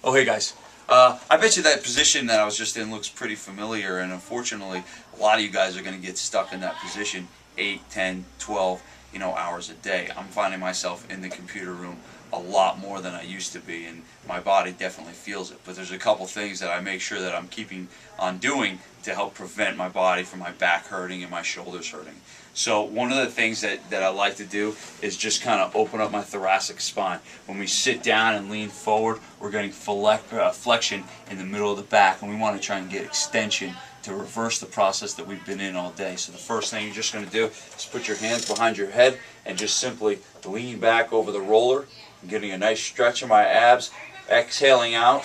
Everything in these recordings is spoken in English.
Oh, hey guys. I bet you that position that I was just in looks pretty familiar, and unfortunately a lot of you guys are going to get stuck in that position 8, 10, 12 hours a day. I'm finding myself in the computer room a lot more than I used to be, and my body definitely feels it. But there's a couple things that I make sure that I'm keeping on doing to help prevent my body from my back hurting and my shoulders hurting. So one of the things that I like to do is just kind of open up my thoracic spine. When we sit down and lean forward, we're getting flexion in the middle of the back, and we want to try and get extension to reverse the process that we've been in all day. So the first thing you're just going to do is put your hands behind your head and just simply lean back over the roller. I'm getting a nice stretch in my abs. Exhaling out.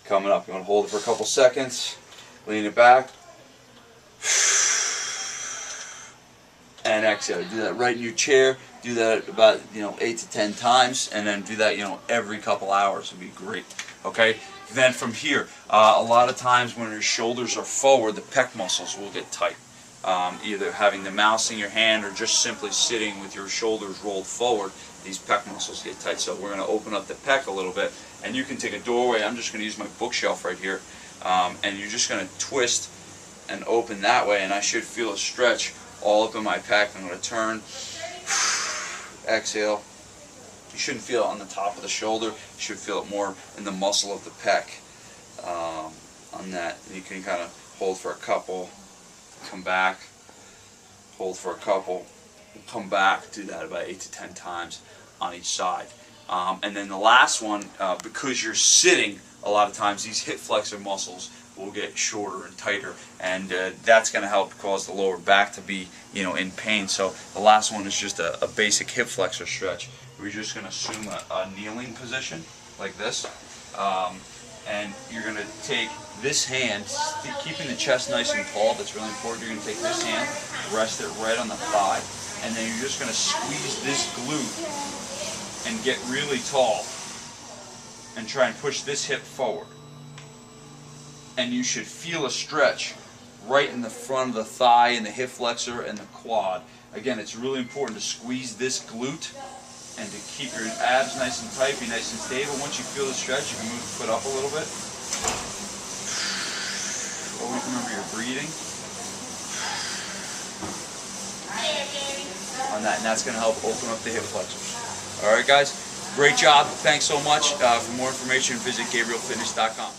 Coming up. You want to hold it for a couple seconds. Lean it back. And exhale. Do that right in your chair. Do that about 8 to 10 times, and then do that every couple hours. Would be great. Okay. Then from here, a lot of times when your shoulders are forward, the pec muscles will get tight. Either having the mouse in your hand or just simply sitting with your shoulders rolled forward, these pec muscles get tight. So we're going to open up the pec a little bit, and you can take a doorway. I'm just going to use my bookshelf right here, and you're just going to twist and open that way, and I should feel a stretch all up in my pec. I'm going to turn, exhale. You shouldn't feel it on the top of the shoulder. You should feel it more in the muscle of the pec. On that, you can kind of hold for a couple, come back, hold for a couple, come back. Do that about 8 to 10 times on each side. And then the last one, because you're sitting, a lot of times these hip flexor muscles will get shorter and tighter, and that's going to help cause the lower back to be in pain. So the last one is just a basic hip flexor stretch. We're just going to assume a kneeling position like this, and you're going to take this hand, keeping the chest nice and tall. That's really important. You're going to take this hand, rest it right on the thigh, and then you're just going to squeeze this glute and get really tall and try and push this hip forward. And you should feel a stretch right in the front of the thigh and the hip flexor and the quad. Again, it's really important to squeeze this glute and to keep your abs nice and tight, be nice and stable. Once you feel the stretch, you can move the foot up a little bit. Always remember your breathing on that, and that's going to help open up the hip flexors. All right, guys, great job. Thanks so much. For more information, visit GabrieleFitness.com.